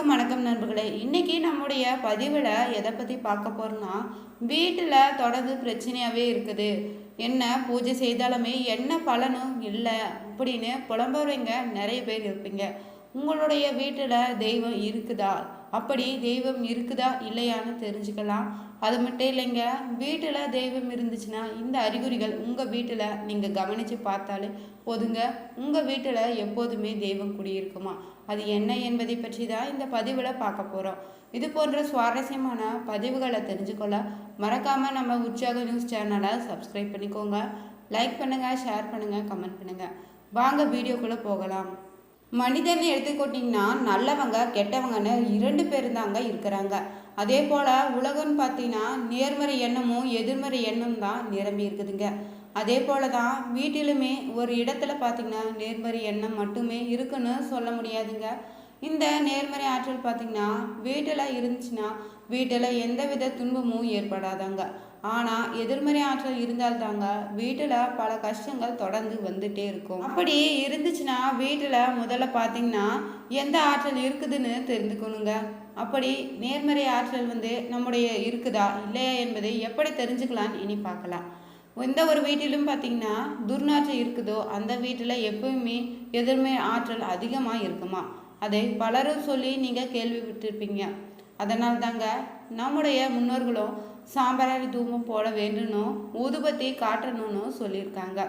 அனைவருக்கும் வணக்கம் நண்பர்களே. இன்னைக்கு நம்முடைய பதிவில் எதை பற்றி பார்க்க போகிறோம்னா, வீட்டில் தொடர்ந்து பிரச்சனையாகவே இருக்குது, என்ன பூஜை செய்தாலுமே என்ன பலனும் இல்லை அப்படின்னு புலம்புறவங்க நிறைய பேர் இருப்பீங்க. உங்களுடைய வீட்டில் தெய்வம் இருக்குதா, அப்படி தெய்வம் இருக்குதா இல்லையான்னு தெரிஞ்சுக்கலாம். அது மட்டும் இல்லைங்க, வீட்டில் தெய்வம் இருந்துச்சுன்னா இந்த அறிகுறிகள் உங்கள் வீட்டில் நீங்கள் கவனித்து பார்த்தாலே போதுங்க, உங்கள் வீட்டில் எப்போதுமே தெய்வம் குடியிருக்குமா. அது என்ன என்பதை பற்றி தான் இந்த பதிவில் பார்க்க போகிறோம். இது போன்ற சுவாரஸ்யமான பதிவுகளை தெரிஞ்சுக்கொள்ள மறக்காமல் நம்ம உற்சாக நியூஸ் சேனலை சப்ஸ்கிரைப் பண்ணிக்கோங்க. லைக் பண்ணுங்கள், ஷேர் பண்ணுங்கள், கமெண்ட் பண்ணுங்கள். வாங்க வீடியோக்குள்ளே போகலாம். மனிதன் எடுத்துக்கிட்டிங்கன்னா நல்லவங்க கெட்டவங்கன்னு 2 பேர் தாங்க இருக்கிறாங்க. அதே போல் உலகம்னு பார்த்தீங்கன்னா நேர்மறை எண்ணமும் எதிர்மறை எண்ணம் தான் நிரம்பி இருக்குதுங்க. அதே போல தான் வீட்டிலுமே ஒரு இடத்துல பார்த்திங்கன்னா நேர்மறை எண்ணம் மட்டுமே இருக்குன்னு சொல்ல முடியாதுங்க. இந்த நேர்மறை ஆற்றல் பார்த்திங்கன்னா வீட்டில் இருந்துச்சுன்னா வீட்டில் எந்தவித துன்பமும் ஏற்படாதாங்க. ஆனால் எதிர்மறை ஆற்றல் இருந்தால்தாங்க வீட்டில் பல கஷ்டங்கள் தொடர்ந்து வந்துட்டே இருக்கும். அப்படி இருந்துச்சுன்னா வீட்டில் முதல்ல பார்த்திங்கன்னா எந்த ஆற்றல் இருக்குதுன்னு தெரிஞ்சுக்கணுங்க. அப்படி நேர்மறை ஆற்றல் நம்முடைய இருக்குதா இல்லையா என்பதை எப்படி தெரிஞ்சுக்கலான்னு இனி பார்க்கலாம். எந்த ஒரு வீட்டிலும் பார்த்திங்கன்னா துர்நாற்றம் இருக்குதோ அந்த வீட்டில் எப்பவுமே எதிர்மறை ஆற்றல் அதிகமாக இருக்குமா. அதை பலரும் சொல்லி நீங்கள் கேள்விப்பட்டிருப்பீங்க. அதனால் தாங்க நம்முடைய முன்னோர்களும் சாம்பிராணி தூபம் போட வேண்டும்னும் ஊதுபத்தி காட்டணும்னு சொல்லியிருக்காங்க.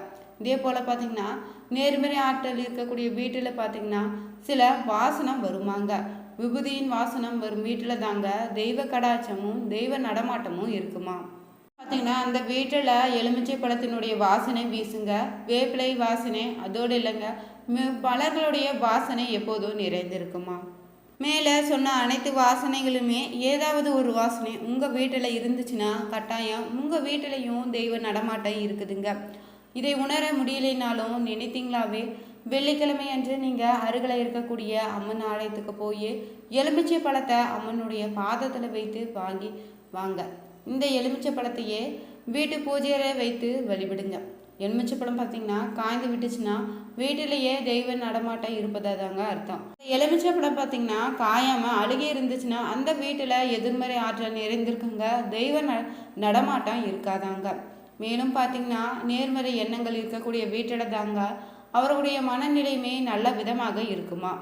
இதே போல் பார்த்திங்கன்னா நேர்மறை ஆற்றல் இருக்கக்கூடிய வீட்டில் பார்த்திங்கன்னா சில வாசனம் வருமாங்க. விபூதியின் வாசனம் வரும் வீட்டில் தாங்க தெய்வ கடாட்சமும் தெய்வ நடமாட்டமும் இருக்குமா. பார்த்திங்கன்னா அந்த வீட்டில் எலுமிச்சை பழத்தினுடைய வாசனை வீசுங்க, வேப்பிலை வாசனை அதோடு இல்லைங்க பலர்களுடைய வாசனை எப்போதும் நிறைந்திருக்குமா. மேலே சொன்ன அனைத்து வாசனைகளுமே ஏதாவது ஒரு வாசனை உங்கள் வீட்டில் இருந்துச்சுன்னா கட்டாயம் உங்கள் வீட்டிலையும் தெய்வ நடமாட்டம் இருக்குதுங்க. இதை உணர முடியலைனாலும் நினைத்தீங்களாவே வெள்ளிக்கிழமை அன்று நீங்கள் அருகில் இருக்கக்கூடிய அம்மன் ஆலயத்துக்கு போய் எலுமிச்சை பழத்தை அம்மனுடைய பாதத்தில் வைத்து வாங்கி வாங்க. இந்த எலுமிச்சை பழத்தையே வீட்டு பூஜையில வைத்து வழிபடுங்க. எலுமிச்சை பழம் பார்த்திங்கன்னா காய்ந்து விட்டுச்சுன்னா வீட்டிலேயே தெய்வ நடமாட்டம் இருப்பதாக தாங்க அர்த்தம். எலுமிச்சை பழம் பார்த்திங்கன்னா காயாமல் அழுகி இருந்துச்சுன்னா அந்த வீட்டில் எதிர்மறை ஆற்றல் நிறைந்திருக்குங்க, தெய்வ நடமாட்டம் இருக்காதாங்க. மேலும் பார்த்திங்கன்னா நேர்மறை எண்ணங்கள் இருக்கக்கூடிய வீட்டில் தாங்க அவர்களுடைய மனநிலையுமே நல்ல விதமாக இருக்குமா.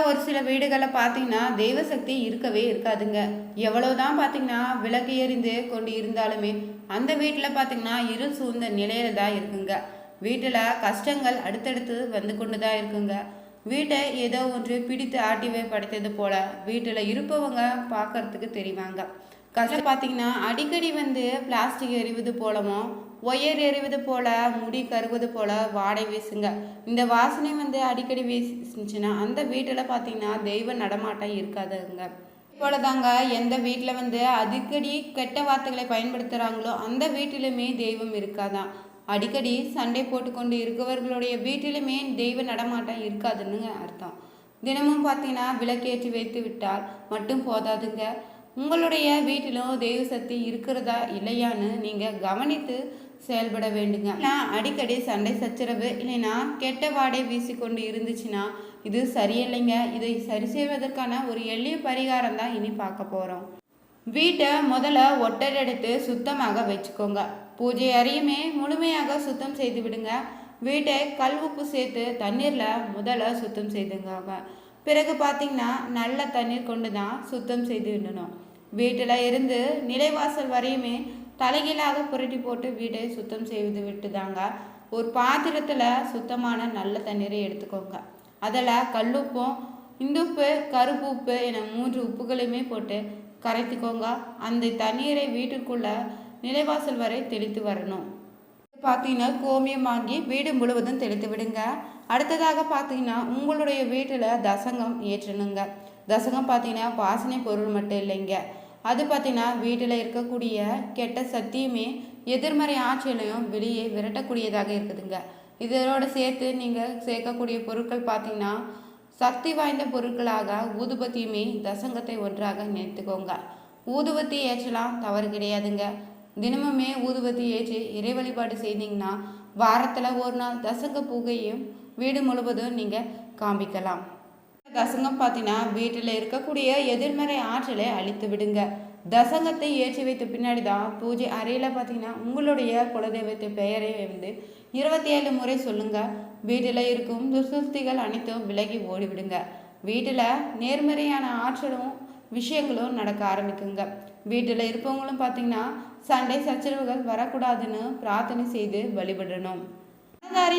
ஒரு சில வீடுகளில் பார்த்தீங்கன்னா தெய்வ சக்தி இருக்கவே இருக்காதுங்க. எவ்வளவுதான் பார்த்தீங்கன்னா விளக்கு எறிந்து கொண்டு இருந்தாலுமே அந்த வீட்டில் பார்த்தீங்கன்னா இருள் சூழ்ந்த நிலையில தான் இருக்குங்க. வீட்டில் கஷ்டங்கள் அடுத்தடுத்து வந்து கொண்டு தான் இருக்குங்க. வீட்டை ஏதோ ஒன்று பிடித்து ஆட்டிவே படைத்தது போல வீட்டில் இருப்பவங்க பார்க்கறதுக்கு தெரிவாங்க. கஷ்டம் பார்த்தீங்கன்னா அடிக்கடி பிளாஸ்டிக் எறிவது போலவும் ஒயர் எறிவது போல முடி கருவது போல வாடை வீசுங்க. இந்த வாசனை அடிக்கடி வீசுச்சுன்னா அந்த வீட்டில் பார்த்தீங்கன்னா தெய்வ நடமாட்டம் இருக்காதுங்க. போல தாங்க எந்த வீட்டில் அடிக்கடி கெட்ட வார்த்தைகளை பயன்படுத்துகிறாங்களோ அந்த வீட்டிலுமே தெய்வம் இருக்காதான். அடிக்கடி சண்டை போட்டுக்கொண்டு இருக்கவர்களுடைய வீட்டிலுமே தெய்வ நடமாட்டம் இருக்காதுன்னு அர்த்தம். தினமும் பார்த்தீங்கன்னா விளக்கேற்றி வைத்து விட்டால் மட்டும் போதாதுங்க, உங்களுடைய வீட்டிலும் தெய்வ சக்தி இருக்கிறதா இல்லையான்னு நீங்கள் கவனித்து செயல்பட வேண்டுங்க. அடிக்கடி சண்டை சச்சரவு இல்லைன்னா கெட்ட வாடை வீசிக்கொண்டு இருந்துச்சுன்னா இது சரியில்லைங்க. இதை சரி செய்வதற்கான ஒரு எளிய பரிகாரம் தான் இனி பார்க்க போகிறோம். வீட்டை முதல்ல ஒட்டரெடுத்து சுத்தமாக வச்சுக்கோங்க. பூஜை அறையுமே முழுமையாக சுத்தம் செய்து விடுங்க. வீட்டை கல் உப்பு சேர்த்து தண்ணீரில் முதல்ல சுத்தம் செய்துங்க. பிறகு பார்த்திங்கன்னா நல்ல தண்ணீர் கொண்டு தான் சுத்தம் செய்து விடணும். வீட்டில் இருந்து நிலைவாசல் வரையுமே தலைகீழாக புரட்டி போட்டு வீட்டை சுத்தம் செய்து விட்டுதாங்க ஒரு பாத்திரத்தில் சுத்தமான நல்ல தண்ணீரை எடுத்துக்கோங்க. அதில் கல்லுப்பும் இந்துப்பு கருப்பு உப்பு என 3 உப்புகளையுமே போட்டு கரைத்துக்கோங்க. அந்த தண்ணீரை வீட்டுக்குள்ளே நிலைவாசல் வரை தெளித்து வரணும். பார்த்தீங்கன்னா கோமியம் வாங்கி வீடு முழுவதும் தெளித்து விடுங்க. அடுத்ததாக பார்த்தீங்கன்னா உங்களுடைய வீட்டில் தசங்கம் ஏற்றணுங்க. தசங்கம் பார்த்தீங்கன்னா வாசனை பொருள் மட்டும் இல்லைங்க, அது பார்த்தீங்கன்னா வீட்டில் இருக்கக்கூடிய கெட்ட சக்தியுமே எதிர்மறை ஆற்றலையும் வெளியே விரட்டக்கூடியதாக இருக்குதுங்க. இதோடு சேர்த்து நீங்கள் சேர்க்கக்கூடிய பொருட்கள் பார்த்தீங்கன்னா சக்தி வாய்ந்த பொருட்களாக ஊதுபத்தியுமே தசங்கத்தை ஒன்றாக நினைத்துக்கோங்க. ஊதுபத்தி ஏற்றலாம், தவறு கிடையாதுங்க. தினமுமே ஊதுபத்தி ஏற்றி இறை வழிபாடு செய்தீங்கன்னா வாரத்தில் ஒரு நாள் தசங்க பூகையும் வீடு முழுவதும் நீங்கள் காண்பிக்கலாம். தசங்கம் பார்த்தீங்கன்னா வீட்டில் இருக்கக்கூடிய எதிர்மறை ஆற்றலை அழித்து விடுங்க. தசங்கத்தை ஏற்றி வைத்த பின்னாடி தான் பூஜை அறையில் பார்த்தீங்கன்னா உங்களுடைய குலதெய்வத்தை பெயரை 27 முறை சொல்லுங்க. வீட்டில் இருக்கும் துர்சக்திகள் அனைத்தும் விலகி ஓடிவிடுங்க. வீட்டில் நேர்மறையான ஆற்றலும் விஷயங்களும் நடக்க ஆரம்பிக்குங்க. வீட்டில் இருப்பவங்களும் பார்த்தீங்கன்னா சண்டை சச்சரவுகள் வரக்கூடாதுன்னு பிரார்த்தனை செய்து வழிபடணும்.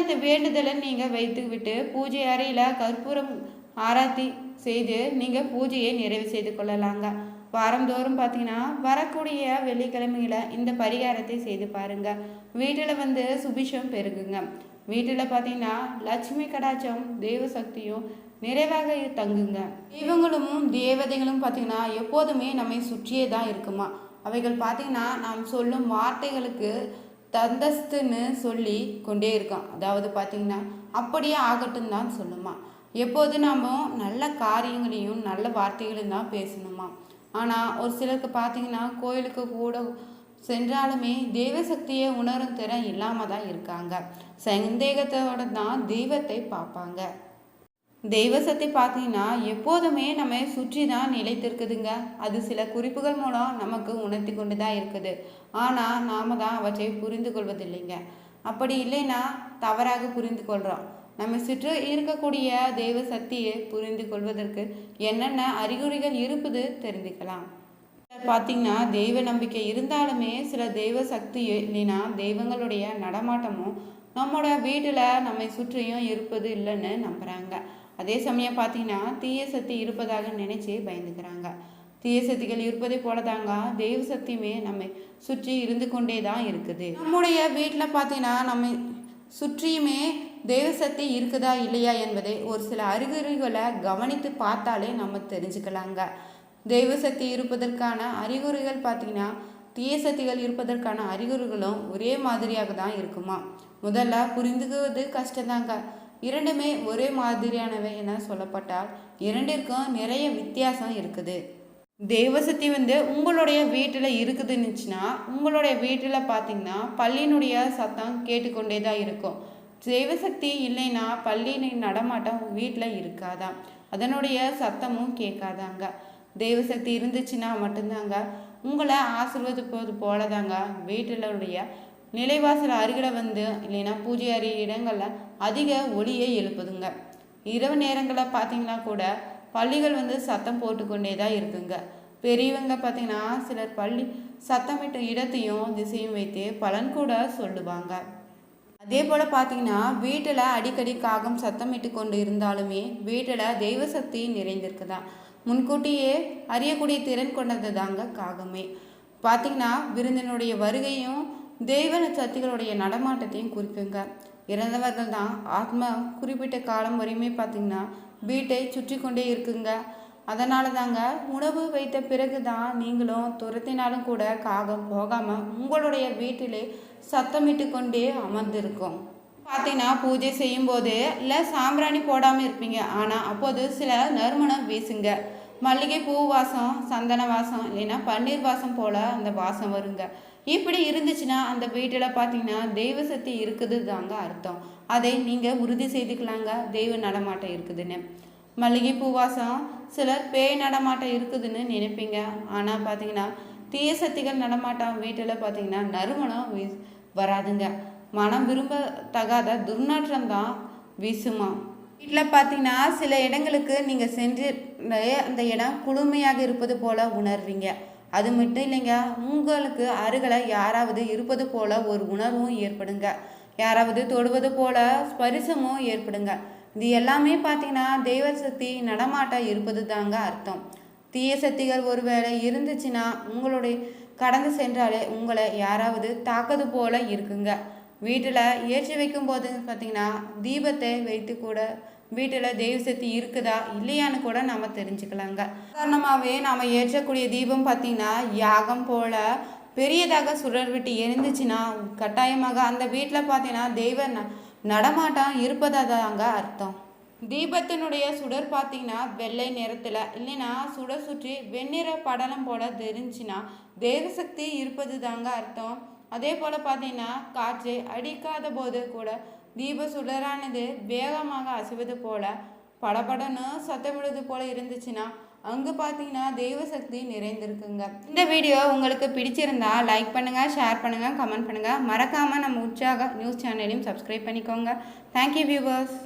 இந்த வேண்டுதலை நீங்கள் வைத்து விட்டு பூஜை அறையில் கற்பூரம் ஆராத்தி செய்து நீங்கள் பூஜையை நிறைவு செய்து கொள்ளலாங்க. வாரந்தோறும் பார்த்தீங்கன்னா வரக்கூடிய வெள்ளிக்கிழமையில இந்த பரிகாரத்தை செய்து பாருங்க. வீட்டில் சுபிஷம் பெருகுங்க. வீட்டில் பார்த்தீங்கன்னா லட்சுமி கடாட்சம் தெய்வ சக்தியும் நிறைவாக தங்குங்க. தெய்வங்களும் தேவதைகளும் பார்த்தீங்கன்னா எப்போதுமே நம்மை சுற்றியே தான் இருக்குமா. அவைகள் பார்த்தீங்கன்னா நாம் சொல்லும் வார்த்தைகளுக்கு தந்தஸ்துன்னு சொல்லி கொண்டே இருக்கோம். அதாவது பார்த்தீங்கன்னா அப்படியே ஆகட்டும் தான் சொல்லுமா. எப்போது நாம் நல்ல காரியங்களையும் நல்ல வார்த்தைகளையும் தான் பேசணுமா. ஆனால் ஒரு சிலருக்கு பார்த்தீங்கன்னா கோயிலுக்கு கூட சென்றாலுமே தெய்வ சக்தியை உணரும் திறன் இல்லாமல் தான் இருக்காங்க. சந்தேகத்தோடு தான் தெய்வத்தை பார்ப்பாங்க. தெய்வ சக்தி பார்த்தீங்கன்னா எப்போதுமே நம்ம சுற்றி தான் நிலைத்திருக்குதுங்க. அது சில குறிப்புகள் மூலம் நமக்கு உணர்த்தி கொண்டு தான் இருக்குது. ஆனால் நாம் தான் அவற்றை புரிந்து கொள்வதில்லைங்க. அப்படி இல்லைன்னா தவறாக புரிந்து கொள்கிறோம். நம்ம சுற்றி இருக்கக்கூடிய தெய்வ சக்தியை புரிந்து கொள்வதற்கு என்னென்ன அறிகுறிகள் இருப்பது தெரிஞ்சுக்கலாம். பார்த்தீங்கன்னா தெய்வ நம்பிக்கை இருந்தாலுமே சில தெய்வ சக்தியோ இல்லைன்னா தெய்வங்களுடைய நடமாட்டமும் நம்மளோட வீட்டில் நம்மை சுற்றியும் இருப்பது இல்லைன்னு நம்புகிறாங்க. அதே சமயம் பார்த்தீங்கன்னா தீய சக்தி இருப்பதாக நினைச்சு பயந்துக்கிறாங்க. தீய சக்திகள் இருப்பதை போலதாங்க தெய்வ சக்தியுமே நம்மை சுற்றி இருந்து கொண்டே தான் இருக்குது. நம்முடைய வீட்டில் பார்த்தீங்கன்னா நம்மை சுற்றியுமே தெய்வ சக்தி இருக்குதா இல்லையா என்பதை ஒரு சில அறிகுறிகளை கவனித்து பார்த்தாலே நம்ம தெரிஞ்சுக்கலாங்க. தெய்வ சக்தி இருப்பதற்கான அறிகுறிகள் பார்த்தீங்கன்னா தீய சக்திகள் இருப்பதற்கான அறிகுறிகளும் ஒரே மாதிரியாக தான் இருக்குமா. முதல்ல புரிந்துக்குவது கஷ்டம்தாங்க. இரண்டுமே ஒரே மாதிரியானவை என சொல்லப்பட்டால் இரண்டிற்கும் நிறைய வித்தியாசம் இருக்குது. தெய்வசக்தி உங்களுடைய வீட்டில் இருக்குதுன்னுச்சுன்னா உங்களுடைய வீட்டில் பார்த்தீங்கன்னா பள்ளியினுடைய சத்தம் கேட்டுக்கொண்டே தான் இருக்கும். தெய்வசக்தி இல்லைன்னா பள்ளியின் நடமாட்டம் வீட்டில் இருக்காதான், அதனுடைய சத்தமும் கேட்காதாங்க. தெய்வசக்தி இருந்துச்சுன்னா மட்டும்தாங்க உங்களை ஆசீர்வதிப்பது போலதாங்க வீட்டிலுடைய நிலைவாசல் அருகில் இல்லைன்னா பூஜை அறி இடங்களில் அதிக ஒளியை எழுப்புதுங்க. இரவு நேரங்களில் பார்த்தீங்கன்னா கூட பள்ளிகள் சத்தம் போட்டுக்கொண்டே தான் இருக்குங்க. பெரியவங்க பார்த்தீங்கன்னா சிலர் பள்ளி சத்தமிட்ட இடத்தையும் திசையும் வைத்து பலன் கூட சொல்லுவாங்க. அதே போல் பார்த்தீங்கன்னா வீட்டில் அடிக்கடி காகம் சத்தமிட்டு கொண்டு இருந்தாலுமே வீட்டில் தெய்வ சக்தி நிறைந்திருக்குதான். முன்கூட்டியே அறியக்கூடிய திறன் கொண்டது தாங்க காகமே. பார்த்தீங்கன்னா விருந்தினுடைய வருகையும் தெய்வ சக்திகளுடைய நடமாட்டத்தையும் குறிக்குங்க. இறந்தவர்கள் தான் ஆத்மா குறிப்பிட்ட காலம் வரையுமே பார்த்தீங்கன்னா வீட்டை சுற்றி கொண்டே இருக்குங்க. அதனால தாங்க உணவு வைத்த பிறகு தான் நீங்களும் துரத்தினாலும் கூட காகம் போகாமல் உங்களுடைய வீட்டிலே சத்தமிட்டு கொண்டே அமர்ந்திருக்கும். பார்த்தீங்கன்னா பூஜை செய்யும்போது இல்லை சாம்பிராணி போடாமல் இருப்பீங்க. ஆனால் அப்போது சில நறுமணம் வீசுங்க. மல்லிகை பூ வாசம், சந்தன வாசம், இல்லைன்னா பன்னீர் வாசம் போல் அந்த வாசம் வருங்க. இப்படி இருந்துச்சுன்னா அந்த வீட்டில் பார்த்தீங்கன்னா தெய்வ சக்தி இருக்குது தாங்க அர்த்தம். அதை நீங்கள் உறுதி செய்துக்கலாங்க தெய்வ நடமாட்டம் இருக்குதுன்னு. மல்லிகை பூ வாசம் சிலர் பேய் நடமாட்டம் இருக்குதுன்னு நினைப்பீங்க. ஆனால் பார்த்தீங்கன்னா தீய சக்திகள் நடமாட்டம் வீட்டில் பார்த்தீங்கன்னா நறுமணம் வராதுங்க. மனம் விரும்பத்தகாத துர்நாற்றம் தான் வீசுமா. வீட்டில் பார்த்தீங்கன்னா சில இடங்களுக்கு நீங்கள் சென்று அந்த இடம் குளுமையாக இருப்பது போல் உணர்வீங்க. அது மட்டும் இல்லைங்க, உங்களுக்கு அருகில் யாராவது இருப்பது போல் ஒரு உணர்வும் ஏற்படுங்க. யாராவது தொடுவது போல் ஸ்பரிசமும் ஏற்படுங்க. இது எல்லாமே பார்த்தீங்கன்னா தெய்வ சக்தி நடமாட்டம் இருப்பது தாங்க அர்த்தம். தீய சக்திகள் ஒருவேளை இருந்துச்சுன்னா உங்களுடைய கடந்து சென்றாலே உங்களை யாராவது தாக்குது போல் இருக்குங்க. வீட்டில் ஏற்றி வைக்கும் போது பார்த்தீங்கன்னா தீபத்தை வைத்து கூட வீட்டில் தெய்வ சக்தி இருக்குதா இல்லையான்னு கூட நம்ம தெரிஞ்சுக்கலாங்க. சாதாரணமாகவே நாம் ஏற்றக்கூடிய தீபம் பார்த்திங்கன்னா யாகம் போல் பெரியதாக சுடர் விட்டு எரிந்துச்சுன்னா கட்டாயமாக அந்த வீட்டில் பார்த்தீங்கன்னா தெய்வ நடமாட்டம் இருப்பதாங்க அர்த்தம். தீபத்தினுடைய சுடர் பார்த்தீங்கன்னா வெள்ளை நிறத்தில் இல்லைன்னா சுடர் சுற்றி வெண்ணிற படலம் போல் தெரிஞ்சுன்னா தெய்வசக்தி இருப்பது தாங்க அர்த்தம். அதே போல் பார்த்தீங்கன்னா காற்று அடிக்காத போது கூட தீப சுடரானது வேகமாக அசைவது போல படபடன்னு சத்தமிடுது போல இருந்துச்சுன்னா அங்கே பார்த்தீங்கன்னா தெய்வ சக்தி நிறைந்திருக்குங்க. இந்த வீடியோ உங்களுக்கு பிடிச்சிருந்தா லைக் பண்ணுங்கள், ஷேர் பண்ணுங்கள், கமெண்ட் பண்ணுங்கள். மறக்காமல் நம்ம உற்சாக நியூஸ் சேனலையும் சப்ஸ்கிரைப் பண்ணிக்கோங்க. Thank you viewers.